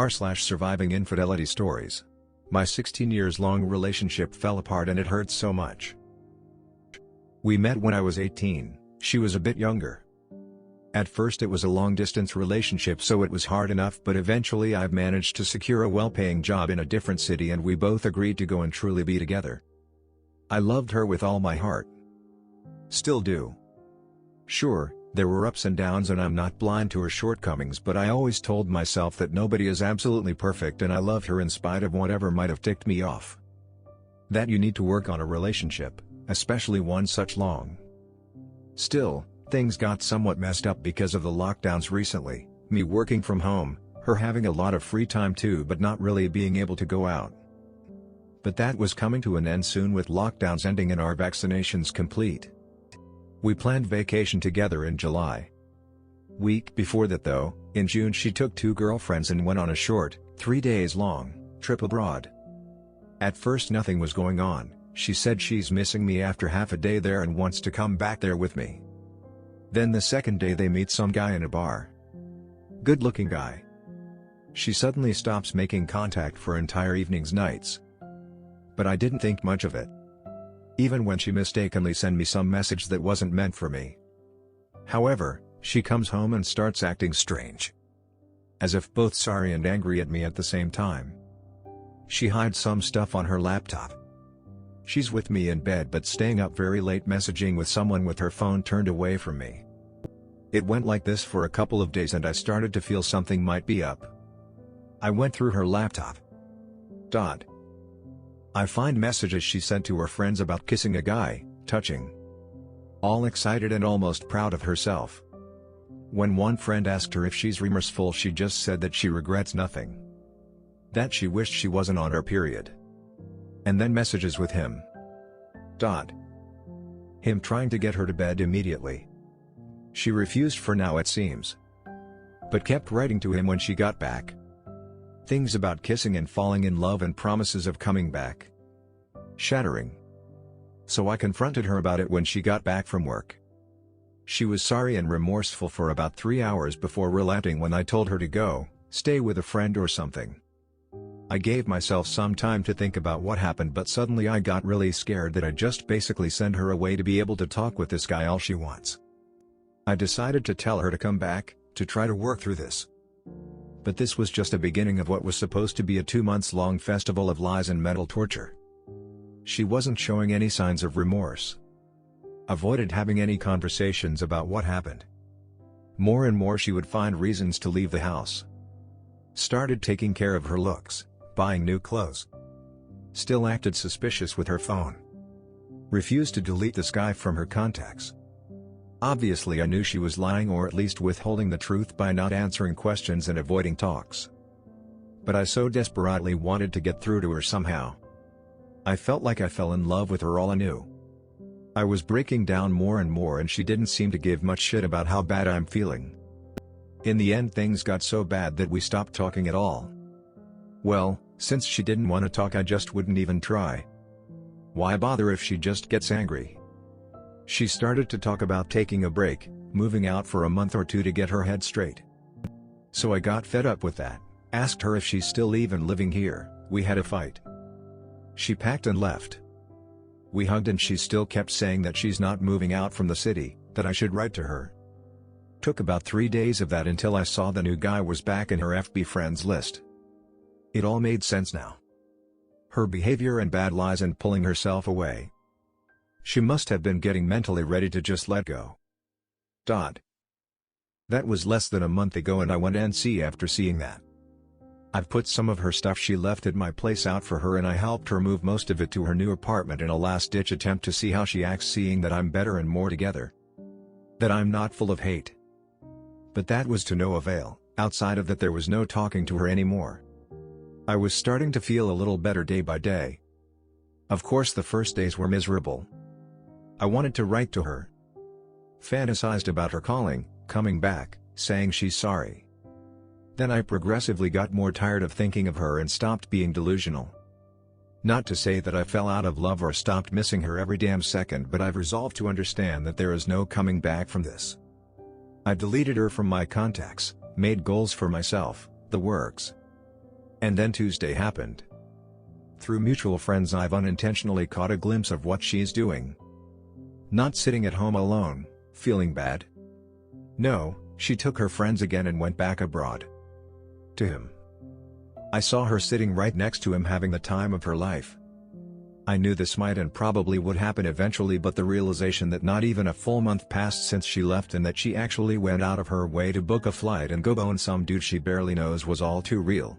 r/surviving infidelity stories. My 16 years long relationship fell apart and it hurt so much. We met when I was 18, she was a bit younger. At first it was a long-distance relationship, so it was hard enough, but eventually I've managed to secure a well-paying job in a different city and we both agreed to go and truly be together. I loved her with all my heart. Still do. Sure, there were ups and downs and I'm not blind to her shortcomings, but I always told myself that nobody is absolutely perfect and I loved her in spite of whatever might have ticked me off. That you need to work on a relationship, especially one such long. Still, things got somewhat messed up because of the lockdowns recently, me working from home, her having a lot of free time too but not really being able to go out. But that was coming to an end soon with lockdowns ending and our vaccinations complete. We planned vacation together in July. Week before that though, in June she took 2 girlfriends and went on a short, 3 days long, trip abroad. At first nothing was going on, she said she's missing me after half a day there and wants to come back there with me. Then the second day they meet some guy in a bar. Good-looking guy. She suddenly stops making contact for entire evenings nights. But I didn't think much of it. Even when she mistakenly sent me some message that wasn't meant for me. However, she comes home and starts acting strange. As if both sorry and angry at me at the same time. She hides some stuff on her laptop. She's with me in bed but staying up very late messaging with someone with her phone turned away from me. It went like this for a couple of days and I started to feel something might be up. I went through her laptop. I find messages she sent to her friends about kissing a guy, touching. All excited and almost proud of herself. When one friend asked her if she's remorseful, she just said that she regrets nothing. That she wished she wasn't on her period. And then messages with him. Him trying to get her to bed immediately. She refused for now it seems. But kept writing to him when she got back. Things about kissing and falling in love and promises of coming back. Shattering. So I confronted her about it when she got back from work. She was sorry and remorseful for about 3 hours before relenting when I told her to go, stay with a friend or something. I gave myself some time to think about what happened, but suddenly I got really scared that I just basically send her away to be able to talk with this guy all she wants. I decided to tell her to come back, to try to work through this. But this was just a beginning of what was supposed to be a 2 months long festival of lies and mental torture. She wasn't showing any signs of remorse. Avoided having any conversations about what happened. More and more she would find reasons to leave the house. Started taking care of her looks, buying new clothes. Still acted suspicious with her phone. Refused to delete this guy from her contacts. Obviously I knew she was lying or at least withholding the truth by not answering questions and avoiding talks. But I so desperately wanted to get through to her somehow. I felt like I fell in love with her all I knew. I was breaking down more and more and she didn't seem to give much shit about how bad I'm feeling. In the end things got so bad that we stopped talking at all. Well, since she didn't want to talk I just wouldn't even try. Why bother if she just gets angry? She started to talk about taking a break, moving out for a month or 2 to get her head straight. So I got fed up with that, asked her if she's still even living here. We had a fight. She packed and left. We hugged and she still kept saying that she's not moving out from the city, that I should write to her. Took about 3 days of that until I saw the new guy was back in her FB friends list. It all made sense now. Her behavior and bad lies and pulling herself away. She must have been getting mentally ready to just let go. That was less than a month ago and I went NC after seeing that. I've put some of her stuff she left at my place out for her and I helped her move most of it to her new apartment in a last-ditch attempt to see how she acts seeing that I'm better and more together. That I'm not full of hate. But that was to no avail. Outside of that there was no talking to her anymore. I was starting to feel a little better day by day. Of course the first days were miserable. I wanted to write to her. Fantasized about her calling, coming back, saying she's sorry. Then I progressively got more tired of thinking of her and stopped being delusional. Not to say that I fell out of love or stopped missing her every damn second, but I've resolved to understand that there is no coming back from this. I deleted her from my contacts, made goals for myself, the works. And then Tuesday happened. Through mutual friends I've unintentionally caught a glimpse of what she's doing. Not sitting at home alone, feeling bad. No, she took her friends again and went back abroad. To him. I saw her sitting right next to him having the time of her life. I knew this might and probably would happen eventually, but the realization that not even a full month passed since she left and that she actually went out of her way to book a flight and go bone some dude she barely knows was all too real.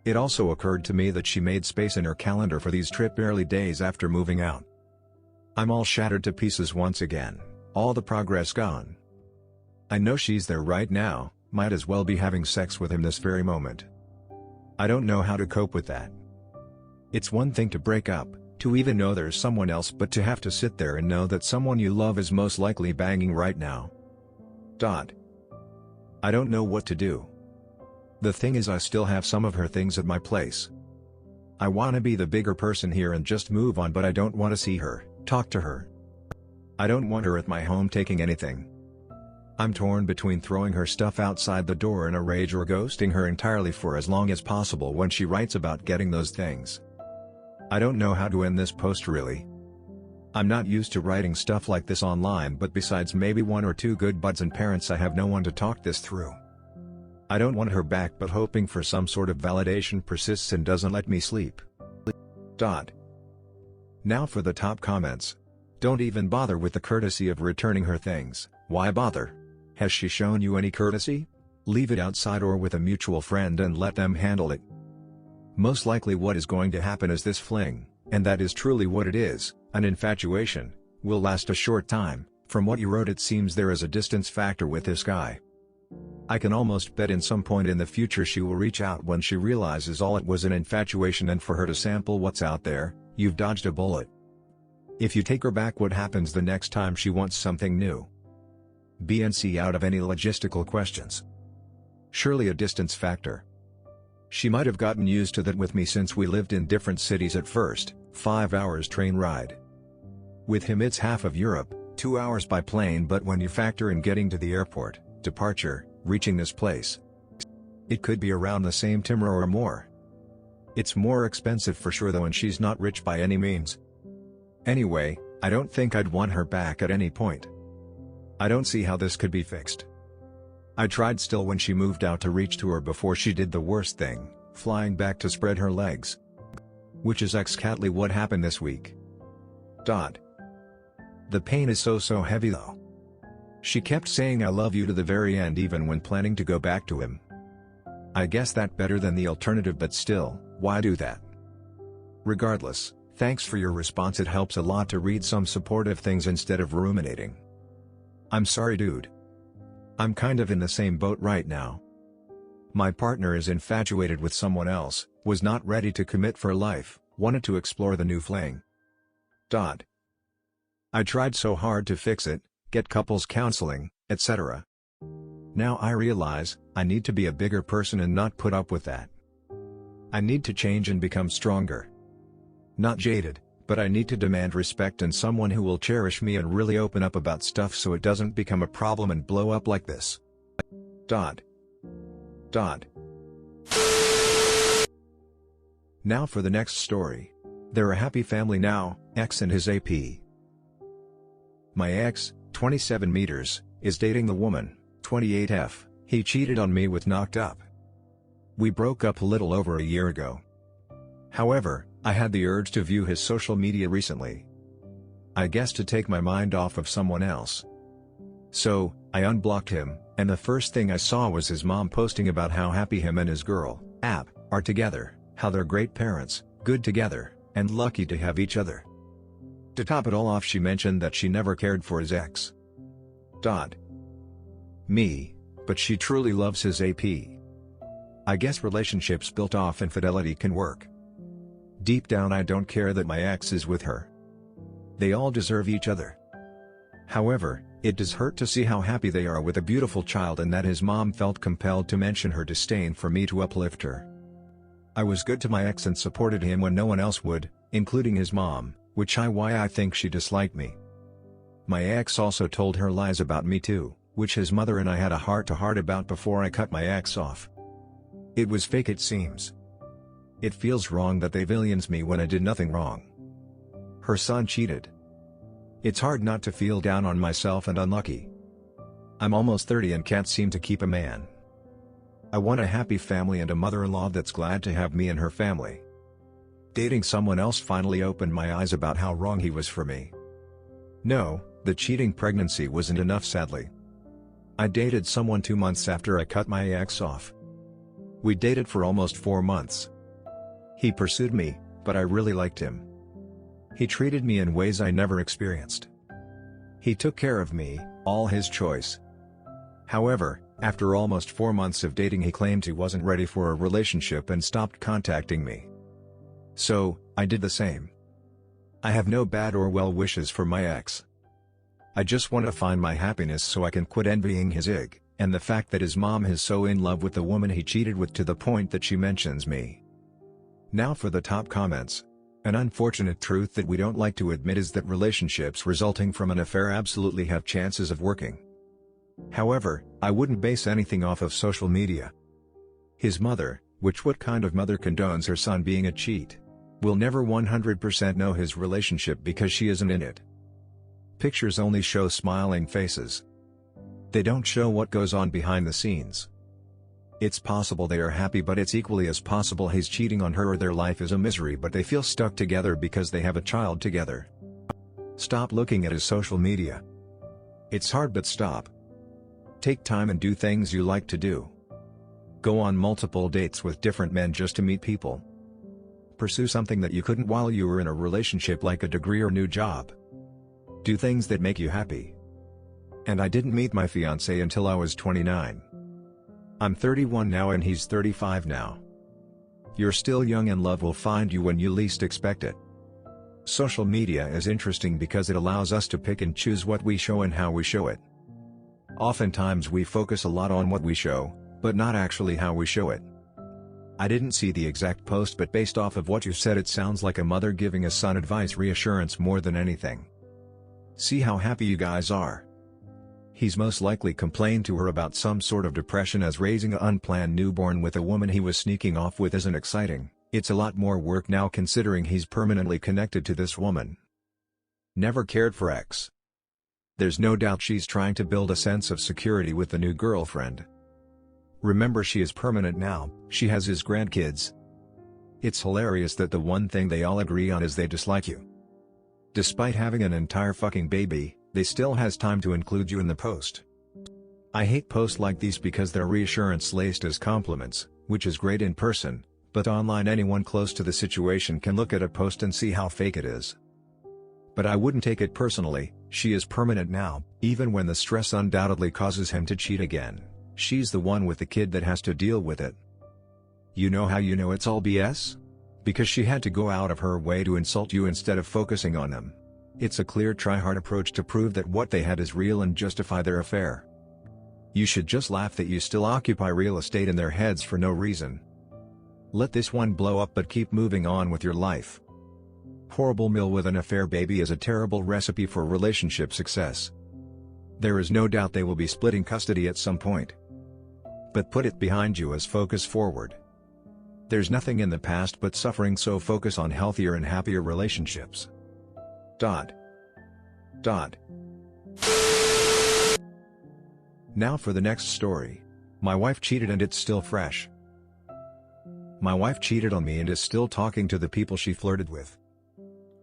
It also occurred to me that she made space in her calendar for these trip barely days after moving out. I'm all shattered to pieces once again, all the progress gone. I know she's there right now, might as well be having sex with him this very moment. I don't know how to cope with that. It's one thing to break up, to even know there's someone else, but to have to sit there and know that someone you love is most likely banging right now. I don't know what to do. The thing is, I still have some of her things at my place. I wanna be the bigger person here and just move on, but I don't want to see her, talk to her. I don't want her at my home taking anything. I'm torn between throwing her stuff outside the door in a rage or ghosting her entirely for as long as possible when she writes about getting those things. I don't know how to end this post really. I'm not used to writing stuff like this online, but besides maybe one or two good buds and parents, I have no one to talk this through. I don't want her back, but hoping for some sort of validation persists and doesn't let me sleep. Now for the top comments. Don't even bother with the courtesy of returning her things. Why bother? Has she shown you any courtesy? Leave it outside or with a mutual friend and let them handle it. Most likely what is going to happen is this fling, and that is truly what it is, an infatuation, will last a short time. From what you wrote, it seems there is a distance factor with this guy. I can almost bet in some point in the future she will reach out when she realizes all it was an infatuation, and for her to sample what's out there, you've dodged a bullet. If you take her back, what happens the next time she wants something new? BNC out of any logistical questions. Surely a distance factor. She might have gotten used to that with me since we lived in different cities at first, 5 hours train ride. With him it's half of Europe, 2 hours by plane, but when you factor in getting to the airport, departure, reaching this place, it could be around the same timber or more. It's more expensive for sure though, and she's not rich by any means. Anyway, I don't think I'd want her back at any point. I don't see how this could be fixed. I tried still when she moved out to reach to her before she did the worst thing, flying back to spread her legs. Which is exactly what happened this week. The pain is so heavy though. She kept saying I love you to the very end, even when planning to go back to him. I guess that better than the alternative, but still, why do that? Regardless, thanks for your response. It helps a lot to read some supportive things instead of ruminating. I'm sorry dude. I'm kind of in the same boat right now. My partner is infatuated with someone else, was not ready to commit for life, wanted to explore the new fling. I tried so hard to fix it, get couples counseling, etc. Now I realize, I need to be a bigger person and not put up with that. I need to change and become stronger. Not jaded, but I need to demand respect and someone who will cherish me and really open up about stuff so it doesn't become a problem and blow up like this. Now for the next story. They're a happy family now, X and his AP. My ex, 27 meters, is dating the woman, 28F, he cheated on me with knocked up. We broke up a little over a year ago. However, I had the urge to view his social media recently. I guess to take my mind off of someone else. So, I unblocked him, and the first thing I saw was his mom posting about how happy him and his girl, App, are together, how they're great parents, good together, and lucky to have each other. To top it all off, she mentioned that she never cared for his ex. Me, but she truly loves his AP. I guess relationships built off infidelity can work. Deep down I don't care that my ex is with her. They all deserve each other. However, it does hurt to see how happy they are with a beautiful child, and that his mom felt compelled to mention her disdain for me to uplift her. I was good to my ex and supported him when no one else would, including his mom, why I think she disliked me. My ex also told her lies about me too, which his mother and I had a heart-to-heart about before I cut my ex off. It was fake, it seems. It feels wrong that they villains me when I did nothing wrong. Her son cheated. It's hard not to feel down on myself and unlucky. I'm almost 30 and can't seem to keep a man. I want a happy family and a mother-in-law that's glad to have me in her family. Dating someone else finally opened my eyes about how wrong he was for me. No, the cheating pregnancy wasn't enough, sadly. I dated someone 2 months after I cut my ex off. We dated for almost 4 months. He pursued me, but I really liked him. He treated me in ways I never experienced. He took care of me, all his choice. However, after almost 4 months of dating, he claimed he wasn't ready for a relationship and stopped contacting me. So, I did the same. I have no bad or well wishes for my ex. I just want to find my happiness so I can quit envying his ig, and the fact that his mom is so in love with the woman he cheated with to the point that she mentions me. Now for the top comments. An unfortunate truth that we don't like to admit is that relationships resulting from an affair absolutely have chances of working. However, I wouldn't base anything off of social media. His mother, what kind of mother condones her son being a cheat? Will never 100% know his relationship because she isn't in it. Pictures only show smiling faces. They don't show what goes on behind the scenes. It's possible they are happy, but it's equally as possible he's cheating on her or their life is a misery, but they feel stuck together because they have a child together. Stop looking at his social media. It's hard, but stop. Take time and do things you like to do. Go on multiple dates with different men just to meet people. Pursue something that you couldn't while you were in a relationship, like a degree or new job. Do things that make you happy. And I didn't meet my fiancé until I was 29. I'm 31 now and he's 35 now. You're still young and love will find you when you least expect it. Social media is interesting because it allows us to pick and choose what we show and how we show it. Oftentimes we focus a lot on what we show, but not actually how we show it. I didn't see the exact post, but based off of what you said, it sounds like a mother giving a son advice, reassurance more than anything. See how happy you guys are. He's most likely complained to her about some sort of depression, as raising an unplanned newborn with a woman he was sneaking off with isn't exciting. It's a lot more work now considering he's permanently connected to this woman. Never cared for ex. There's no doubt she's trying to build a sense of security with the new girlfriend. Remember, she is permanent now, she has his grandkids. It's hilarious that the one thing they all agree on is they dislike you. Despite having an entire fucking baby, they still has time to include you in the post. I hate posts like these because they're reassurance laced as compliments, which is great in person, but online anyone close to the situation can look at a post and see how fake it is. But I wouldn't take it personally. She is permanent now, even when the stress undoubtedly causes him to cheat again. She's the one with the kid that has to deal with it. You know how you know it's all BS? Because she had to go out of her way to insult you instead of focusing on them. It's a clear try-hard approach to prove that what they had is real and justify their affair. You should just laugh that you still occupy real estate in their heads for no reason. Let this one blow up, but keep moving on with your life. Horrible meal with an affair baby is a terrible recipe for relationship success. There is no doubt they will be splitting custody at some point. But put it behind you as focus forward. There's nothing in the past but suffering, so focus on healthier and happier relationships. Now for the next story. My wife cheated and it's still fresh. My wife cheated on me and is still talking to the people she flirted with.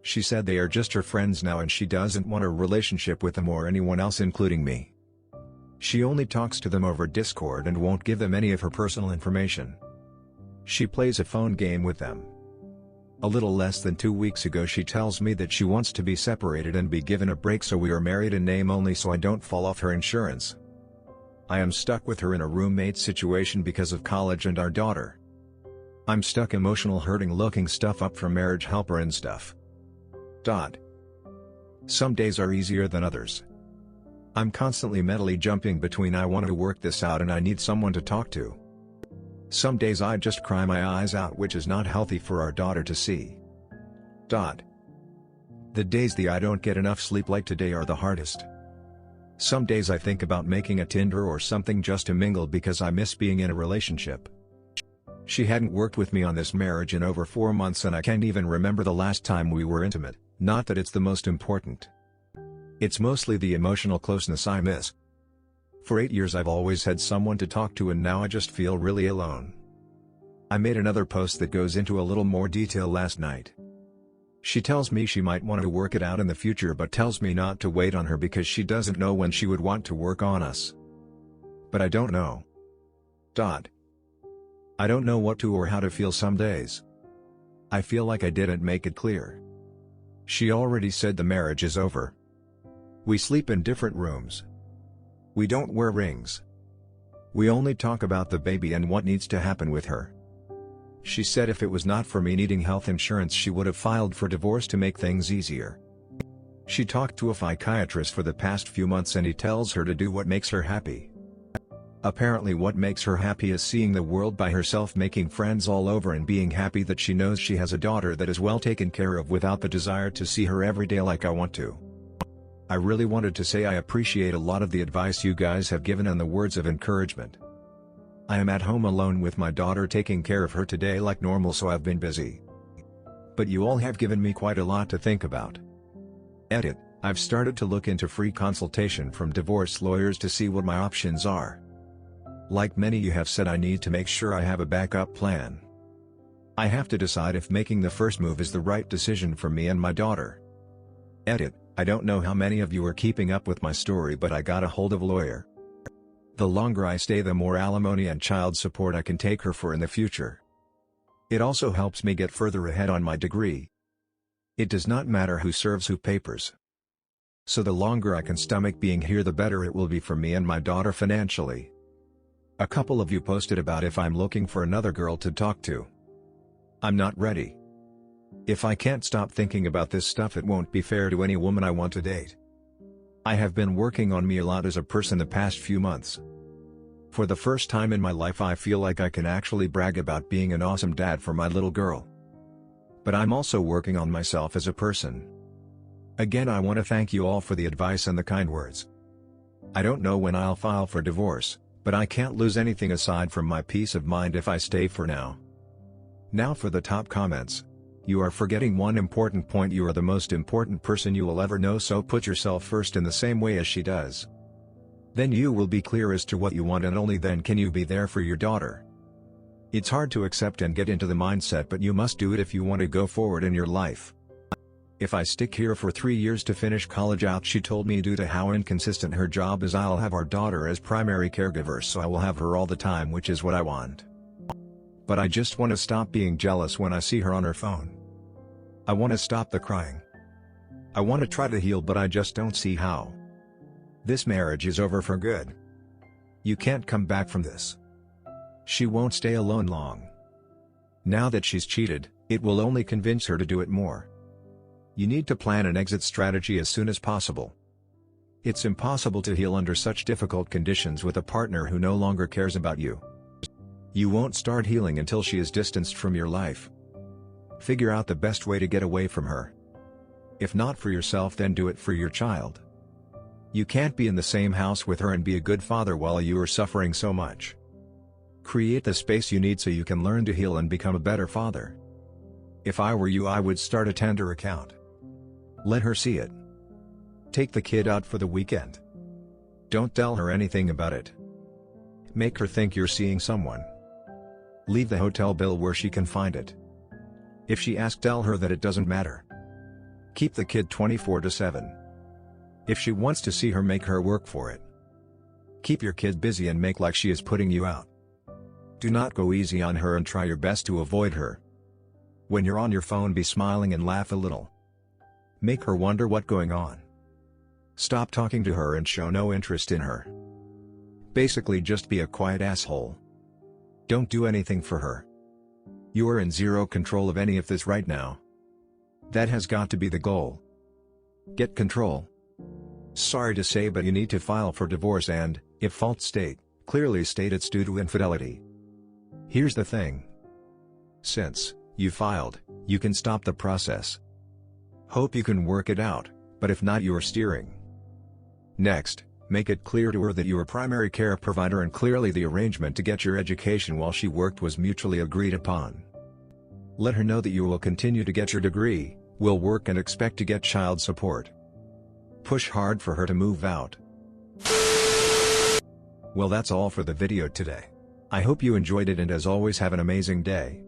She said they are just her friends now and she doesn't want a relationship with them or anyone else, including me. She only talks to them over Discord and won't give them any of her personal information. She plays a phone game with them. A little less than 2 weeks ago she tells me that she wants to be separated and be given a break, so we are married in name only so I don't fall off her insurance. I am stuck with her in a roommate situation because of college and our daughter. I'm stuck emotional hurting, looking stuff up from Marriage Helper and stuff. Some days are easier than others. I'm constantly mentally jumping between I want to work this out and I need someone to talk to. Some days I just cry my eyes out, which is not healthy for our daughter to see. The days I don't get enough sleep like today are the hardest. Some days I think about making a Tinder or something just to mingle because I miss being in a relationship. She hadn't worked with me on this marriage in over 4 months and I can't even remember the last time we were intimate, not that it's the most important. It's mostly the emotional closeness I miss. For 8 years I've always had someone to talk to and now I just feel really alone. I made another post that goes into a little more detail last night. She tells me she might want to work it out in the future but tells me not to wait on her because she doesn't know when she would want to work on us. But I don't know. I don't know what to or how to feel some days. I feel like I didn't make it clear. She already said the marriage is over. We sleep in different rooms. We don't wear rings. We only talk about the baby and what needs to happen with her. She said if it was not for me needing health insurance she would have filed for divorce to make things easier. She talked to a psychiatrist for the past few months and he tells her to do what makes her happy. Apparently what makes her happy is seeing the world by herself, making friends all over and being happy that she knows she has a daughter that is well taken care of without the desire to see her every day like I want to. I really wanted to say I appreciate a lot of the advice you guys have given and the words of encouragement. I am at home alone with my daughter taking care of her today like normal, so I've been busy. But you all have given me quite a lot to think about. Edit, I've started to look into free consultation from divorce lawyers to see what my options are. Like many you have said, I need to make sure I have a backup plan. I have to decide if making the first move is the right decision for me and my daughter. Edit, I don't know how many of you are keeping up with my story, but I got a hold of a lawyer. The longer I stay, the more alimony and child support I can take her for in the future. It also helps me get further ahead on my degree. It does not matter who serves who papers. So the longer I can stomach being here, the better it will be for me and my daughter financially. A couple of you posted about if I'm looking for another girl to talk to. I'm not ready. If I can't stop thinking about this stuff, it won't be fair to any woman I want to date. I have been working on me a lot as a person the past few months. For the first time in my life I feel like I can actually brag about being an awesome dad for my little girl. But I'm also working on myself as a person. Again, I want to thank you all for the advice and the kind words. I don't know when I'll file for divorce, but I can't lose anything aside from my peace of mind if I stay for now. Now for the top comments. You are forgetting one important point: you are the most important person you will ever know, so put yourself first in the same way as she does. Then you will be clear as to what you want, and only then can you be there for your daughter. It's hard to accept and get into the mindset, but you must do it if you want to go forward in your life. If I stick here for 3 years to finish college out, she told me, due to how inconsistent her job is, I'll have our daughter as primary caregiver, so I will have her all the time, which is what I want. But I just want to stop being jealous when I see her on her phone. I want to stop the crying. I want to try to heal, but I just don't see how. This marriage is over for good. You can't come back from this. She won't stay alone long. Now that she's cheated, it will only convince her to do it more. You need to plan an exit strategy as soon as possible. It's impossible to heal under such difficult conditions with a partner who no longer cares about you. You won't start healing until she is distanced from your life. Figure out the best way to get away from her. If not for yourself, then do it for your child. You can't be in the same house with her and be a good father while you are suffering so much. Create the space you need so you can learn to heal and become a better father. If I were you, I would start a Tinder account. Let her see it. Take the kid out for the weekend. Don't tell her anything about it. Make her think you're seeing someone. Leave the hotel bill where she can find it. If she asks, tell her that it doesn't matter. Keep the kid 24/7. If she wants to see her, make her work for it. Keep your kid busy and make like she is putting you out. Do not go easy on her and try your best to avoid her. When you're on your phone, be smiling and laugh a little. Make her wonder what's going on. Stop talking to her and show no interest in her. Basically, just be a quiet asshole. Don't do anything for her. You are in zero control of any of this right now. That has got to be the goal. Get control. Sorry to say, but you need to file for divorce, and, if fault state, clearly state it's due to infidelity. Here's the thing. Since you filed, you can stop the process. Hope you can work it out, but if not, you're steering. Next, Make it clear to her that you are primary care provider and clearly the arrangement to get your education while she worked was mutually agreed upon. Let her know that you will continue to get your degree, will work and expect to get child support. Push hard for her to move out. Well, that's all for the video today. I hope you enjoyed it and as always have an amazing day.